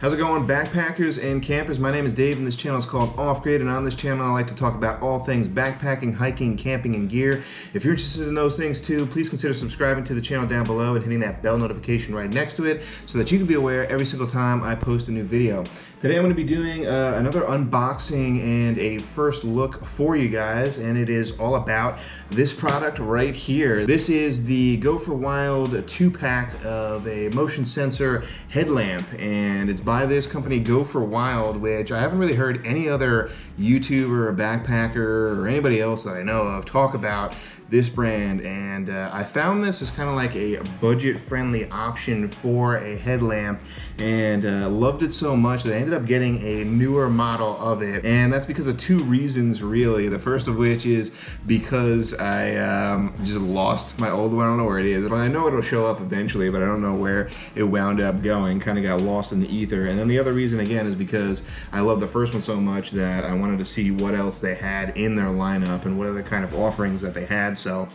How's it going, backpackers and campers? My name is Dave and this channel is called Off Grid, and on this channel I like to talk about all things backpacking, hiking, camping, and gear. If you're interested in those things too, please consider subscribing to the channel down below and hitting that bell notification right next to it so that you can be aware every single time I post a new video. Today I'm going to be doing another unboxing and a first look for you guys, and it is all about this product right here. This is the Go for Wild 2-pack of a motion sensor headlamp, and it's by this company Go for Wild, which I haven't really heard any other YouTuber or backpacker or anybody else that I know of talk about this brand, and I found this as kind of like a budget-friendly option for a headlamp, and loved it so much that I ended up getting a newer model of it, and that's because of two reasons really. The first of which is because I just lost my old one. I don't know where it is. I know it'll show up eventually, but I don't know where it wound up going. Kind of got lost in the ether. And then the other reason again is because I love the first one so much that I wanted to see what else they had in their lineup and what other kind of offerings that they had. So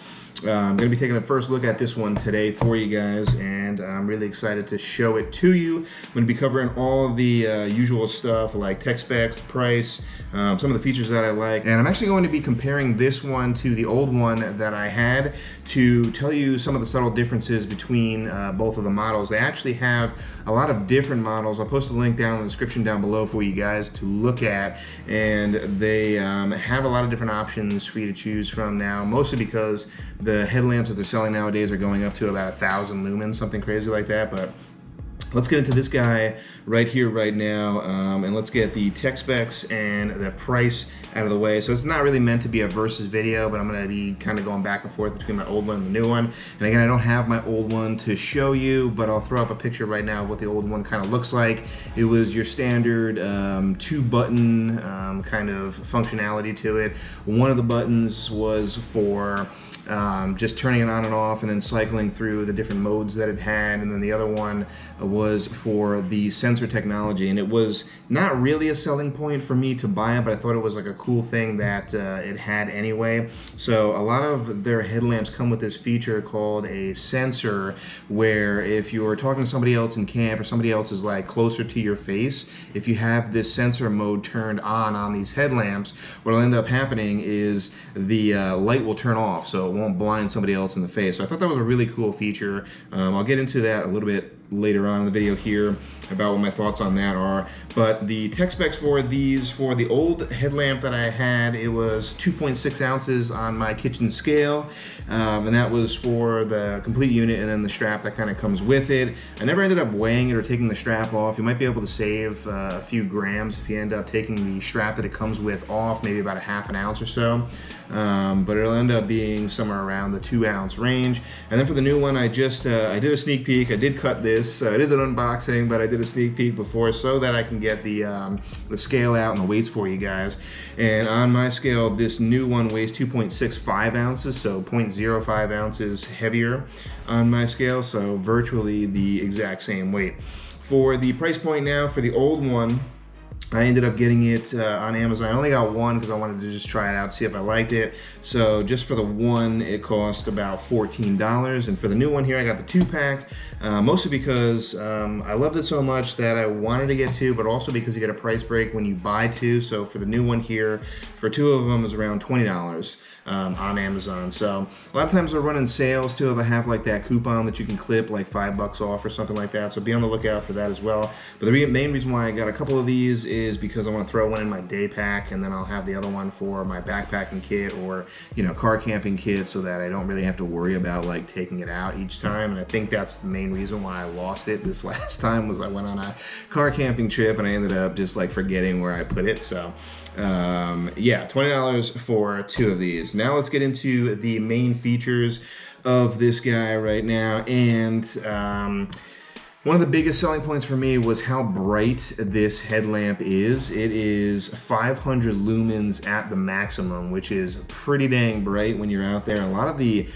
I'm going to be taking a first look at this one today for you guys, and I'm really excited to show it to you. I'm going to be covering all the usual stuff like tech specs, the price, some of the features that I like, and I'm actually going to be comparing this one to the old one that I had to tell you some of the subtle differences between both of the models. They actually have a lot of different models. I'll post a link down in the description down below for you guys to look at, and they have a lot of different options for you to choose from now, mostly because the headlamps that they're selling nowadays are going up to about 1,000 lumens, something crazy like that. But let's get into this guy right here, right now, and let's get the tech specs and the price out of the way. So it's not really meant to be a versus video, but I'm going to be kind of going back and forth between my old one and the new one. And again, I don't have my old one to show you, but I'll throw up a picture right now of what the old one kind of looks like. It was your standard 2-button kind of functionality to it. One of the buttons was for just turning it on and off and then cycling through the different modes that it had, and then the other one was for the sensor technology, and it was not really a selling point for me to buy it, but I thought it was like a cool thing that it had anyway. So a lot of their headlamps come with this feature called a sensor, where if you're talking to somebody else in camp or somebody else is like closer to your face, if you have this sensor mode turned on these headlamps, what'll end up happening is the light will turn off, so it won't blind somebody else in the face. So I thought that was a really cool feature. I'll get into that a little bit later on in the video here about what my thoughts on that are. But the tech specs for these, for the old headlamp that I had, it was 2.6 ounces on my kitchen scale, and that was for the complete unit and then the strap that kind of comes with it. I never ended up weighing it or taking the strap off. You might be able to save a few grams if you end up taking the strap that it comes with off, maybe about a half an ounce or so, but it'll end up being somewhere around the 2-ounce range. And then for the new one, I just I did a sneak peek. I did cut this. It is an unboxing, but I did a sneak peek before so that I can get the scale out and the weights for you guys. And on my scale, this new one weighs 2.65 ounces, so 0.05 ounces heavier on my scale, so virtually the exact same weight. For the price point now, for the old one, I ended up getting it on Amazon. I only got one because I wanted to just try it out, see if I liked it. So just for the one, it cost about $14. And for the new one here, I got the 2-pack, mostly because I loved it so much that I wanted to get two, but also because you get a price break when you buy two. So for the new one here, for two of them is around $20 on Amazon. So a lot of times they're running sales too. They have like that coupon that you can clip like $5 off or something like that. So be on the lookout for that as well. But the main reason why I got a couple of these is because I want to throw one in my day pack, and then I'll have the other one for my backpacking kit or, you know, car camping kit, so that I don't really have to worry about like taking it out each time. And I think that's the main reason why I lost it this last time, was I went on a car camping trip and I ended up just like forgetting where I put it. So yeah, $20 for two of these. Now let's get into the main features of this guy right now. And one of the biggest selling points for me was how bright this headlamp is. It is 500 lumens at the maximum, which is pretty dang bright when you're out there. And a lot of the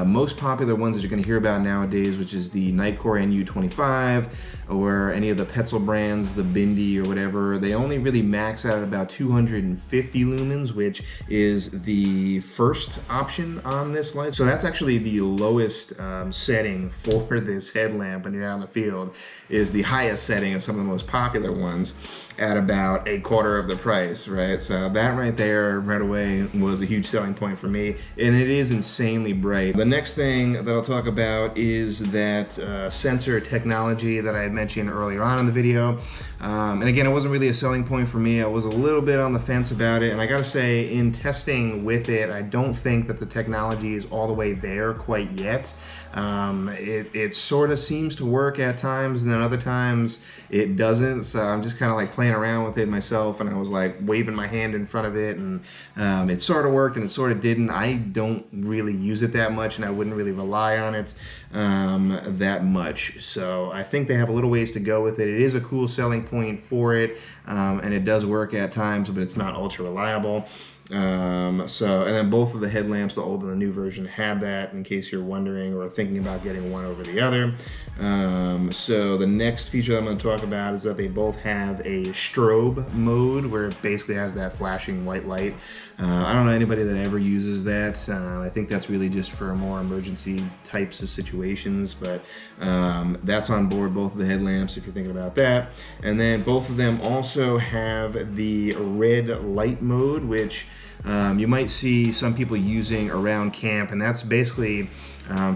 most popular ones that you're going to hear about nowadays, which is the Nightcore NU25 or any of the Petzl brands, the Bindi or whatever, they only really max out at about 250 lumens, which is the first option on this light. So that's actually the lowest setting for this headlamp when you're out in the field. field is the highest setting of some of the most popular ones at about a quarter of the price, right? So that right there right away was a huge selling point for me, and it is insanely bright. The next thing that I'll talk about is that sensor technology that I had mentioned earlier on in the video. And again, it wasn't really a selling point for me. I was a little bit on the fence about it, and I gotta say, in testing with it, I don't think that the technology is all the way there quite yet. It sort of seems to work at times, and then other times it doesn't. So I'm just kind of like playing around with it myself, and I was like waving my hand in front of it, and it sort of worked and it sort of didn't. I don't really use it that much, and I wouldn't really rely on it that much. So I think they have a little ways to go with it. It is a cool selling point for it, and it does work at times, but it's not ultra reliable. And then both of the headlamps, the old and the new version, have that, in case you're wondering or thinking about getting one over the other. So the next feature that I'm going to talk about is that they both have a strobe mode, where it basically has that flashing white light. I don't know anybody that ever uses that. I think that's really just for more emergency types of situations, but that's on board both of the headlamps if you're thinking about that. And then both of them also have the red light mode, which you might see some people using around camp, and that's basically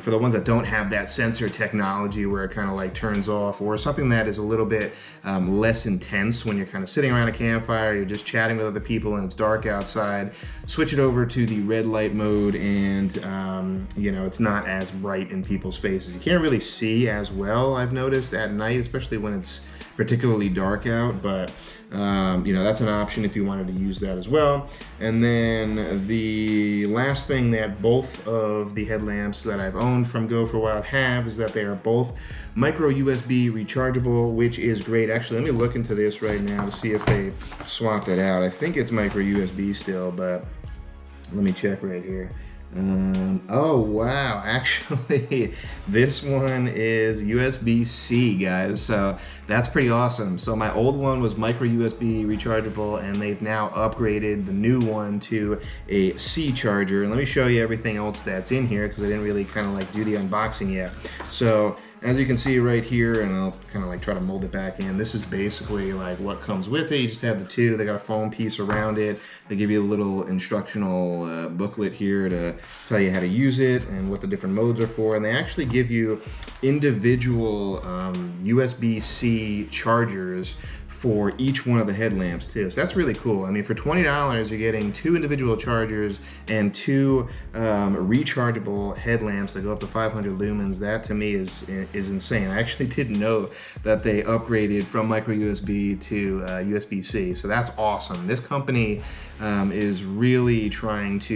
for the ones that don't have that sensor technology where it kind of like turns off, or something that is a little bit less intense when you're kind of sitting around a campfire, you're just chatting with other people and it's dark outside. Switch it over to the red light mode, and you know, it's not as bright in people's faces. You can't really see as well, I've noticed, at night, especially when it's particularly dark out, but you know, that's an option if you wanted to use that as well. And then the last thing that both of the headlamps that I've owned from Go For Wild have is that they are both micro USB rechargeable, which is great. Actually, let me look into this right now to see if they swapped it out. I think it's micro USB still, but let me check right here. Oh wow, actually this one is USB-C, guys, so that's pretty awesome. So my old one was micro USB rechargeable, and they've now upgraded the new one to a C charger. And let me show you everything else that's in here, because I didn't really kind of like do the unboxing yet. So as you can see right here, and I'll kind of like try to mold it back in, this is basically like what comes with it. You just have the two. They got a foam piece around it. They give you a little instructional booklet here to tell you how to use it and what the different modes are for. And they actually give you individual USB-C chargers for each one of the headlamps too. So that's really cool. I mean, for $20, you're getting two individual chargers and two rechargeable headlamps that go up to 500 lumens. That to me is insane. I actually didn't know that they upgraded from micro USB to USB-C. So that's awesome. This company is really trying to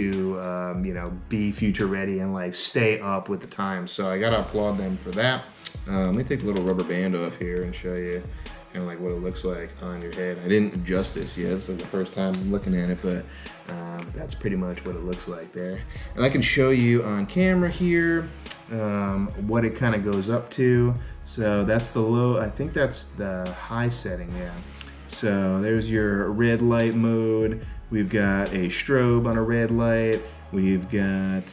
you know, be future ready and like stay up with the times. So I gotta applaud them for that. Let me take the little rubber band off here and show you kind of like what it looks like on your head. I didn't adjust this yet. It's like the first time I'm looking at it, but that's pretty much what it looks like there. And I can show you on camera here what it kind of goes up to. So that's the low, I think that's the high setting, yeah. So there's your red light mode. We've got a strobe on a red light. We've got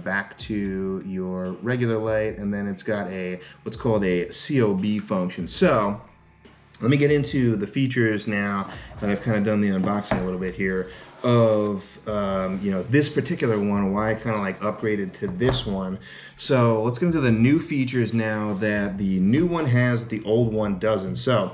back to your regular light, and then it's got a what's called a COB function. So let me get into the features now that I've kind of done the unboxing a little bit here of you know, this particular one, why I kind of like upgraded to this one. So let's get into the new features now that the new one has that the old one doesn't. So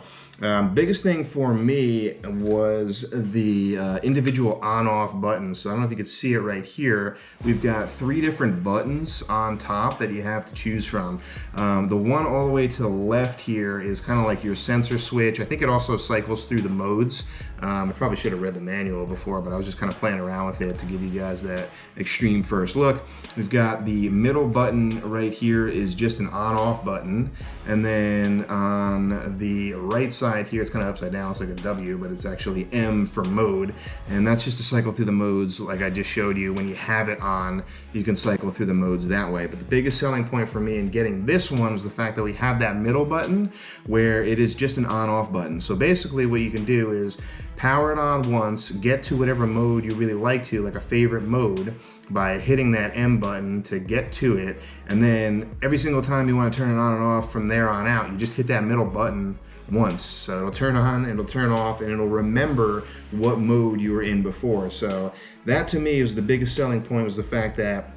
biggest thing for me was the individual on-off buttons. So I don't know if you can see it right here. We've got 3 different buttons on top that you have to choose from. The one all the way to the left here is kind of like your sensor switch. I think it also cycles through the modes. I probably should have read the manual before, but I was just kind of playing around with it to give you guys that extreme first look. We've got the middle button right here is just an on-off button. And then on the right side side here, it's kind of upside down, it's like a W, but it's actually M for mode, and that's just to cycle through the modes like I just showed you. When you have it on, you can cycle through the modes that way. But the biggest selling point for me in getting this one was the fact that we have that middle button where it is just an on-off button. So basically what you can do is power it on once, get to whatever mode you really like to, like a favorite mode, by hitting that M button to get to it, and then every single time you want to turn it on and off from there on out, you just hit that middle button once. So it'll turn on, it'll turn off, and it'll remember what mode you were in before. So that to me is the biggest selling point, was the fact that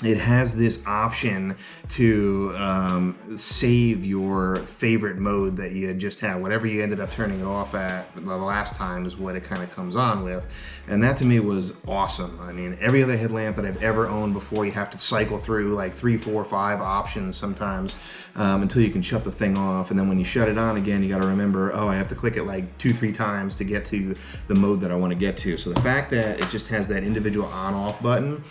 it has this option to save your favorite mode that you just had. Whatever you ended up turning it off at the last time is what it kind of comes on with. And that to me was awesome. I mean, every other headlamp that I've ever owned before, you have to cycle through like 3, 4, 5 options sometimes until you can shut the thing off. And then when you shut it on again, you got to remember, oh, I have to click it like 2, 3 times to get to the mode that I want to get to. So the fact that it just has that individual on-off button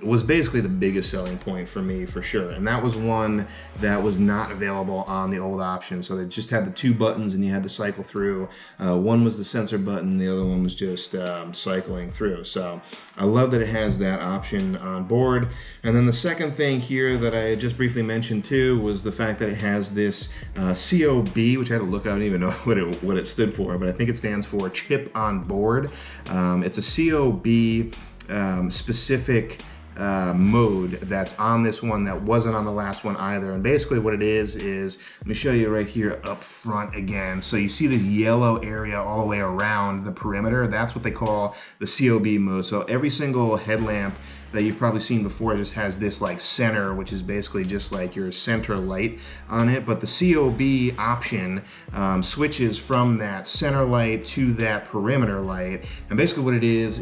was basically the biggest selling point for me, for sure. And that was one that was not available on the old option. So they just had the 2 buttons and you had to cycle through. One was the sensor button, the other one was just cycling through. So I love that it has that option on board. And then the second thing here that I just briefly mentioned too was the fact that it has this COB, which I had to look up. I don't even know what it stood for, but I think it stands for chip on board. It's a COB specific mode that's on this one that wasn't on the last one either. And basically what it is let me show you right here up front again. So you see this yellow area all the way around the perimeter. That's what they call the COB mode. So every single headlamp that you've probably seen before just has this like center, which is basically just like your center light on it. But the COB option switches from that center light to that perimeter light. And basically what it is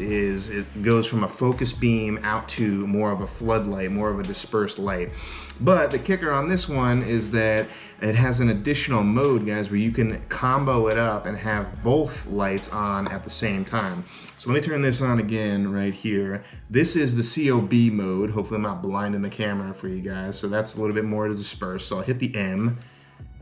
it goes from a focus beam out to more of a floodlight, more of a dispersed light. But the kicker on this one is that it has an additional mode, guys, where you can combo it up and have both lights on at the same time. So let me turn this on again right here. This is the COB mode. Hopefully I'm not blinding the camera for you guys. So that's a little bit more dispersed. So I'll hit the M,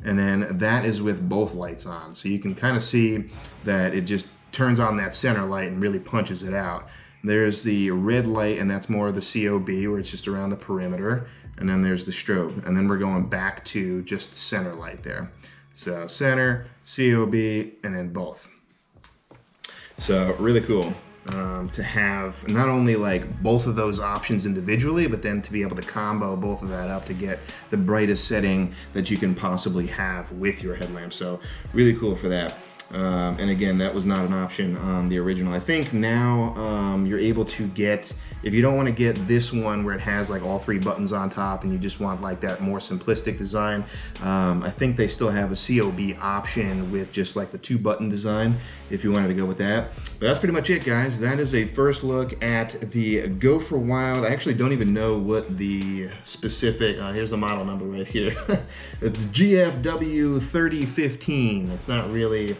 and then that is with both lights on. So you can kind of see that it just turns on that center light and really punches it out. There's the red light, and that's more of the COB, where it's just around the perimeter. And then there's the strobe. And then we're going back to just the center light there. So center, COB, and then both. So really cool to have not only like both of those options individually, but then to be able to combo both of that up to get the brightest setting that you can possibly have with your headlamp. So really cool for that. And again, that was not an option on the original. I think now you're able to get, if you don't want to get this one where it has like all 3 buttons on top and you just want like that more simplistic design, I think they still have a COB option with just like the 2-button design if you wanted to go with that. But that's pretty much it, guys. That is a first look at the Go for Wild. I actually don't even know what the specific, here's the model number right here. It's GFW 3015. It's not really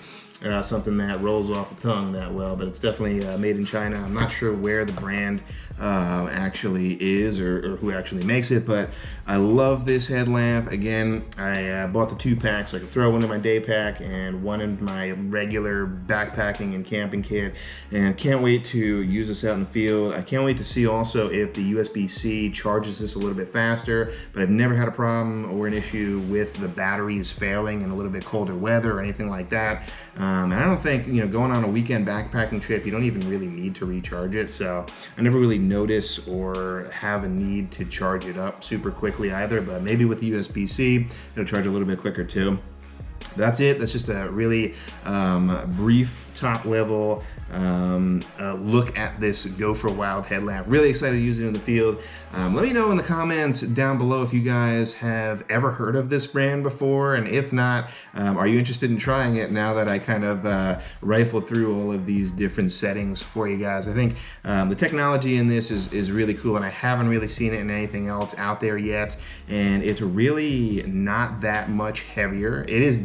something that rolls off the tongue that well, but it's definitely made in China. I'm not sure where the brand actually is or who actually makes it, but I love this headlamp. Again, I bought the 2-pack so I could throw one in my day pack and one in my regular backpacking and camping kit, and can't wait to use this out in the field. I can't wait to see also if the USB-C charges this a little bit faster, but I've never had a problem or an issue with the batteries failing in a little bit colder weather or anything like that. And I don't think, going on a weekend backpacking trip, you don't even really need to recharge it. So I never really notice or have a need to charge it up super quickly either, but maybe with the USB-C, it'll charge a little bit quicker too. That's it. That's just a really brief top level look at this Go for Wild headlamp. Really excited to use it in the field. Let me know in the comments down below if you guys have ever heard of this brand before, and if not, are you interested in trying it now that I kind of rifled through all of these different settings for you guys. I think the technology in this is really cool, and I haven't really seen it in anything else out there yet, and it's really not that much heavier. It is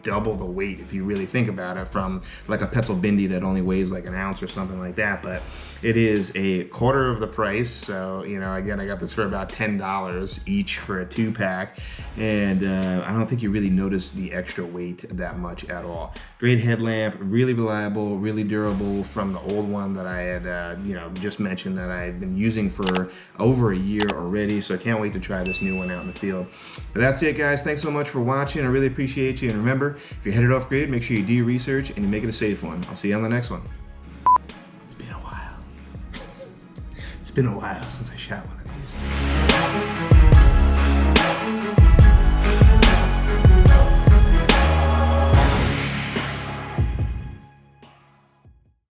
double the weight if you really think about it, from like a Petzl Bindi that only weighs like an ounce or something like that. But it is a quarter of the price. So, again, I got this for about $10 each for a 2-pack. And I don't think you really notice the extra weight that much at all. Great headlamp, really reliable, really durable, from the old one that I had, just mentioned that I've been using for over a year already. So I can't wait to try this new one out in the field. But that's it, guys. Thanks so much for watching. I really appreciate you. And remember, if you're headed off grid, make sure you do your research and you make it a safe one. I'll see you on the next one. It's been a while. It's been a while since I shot one of these.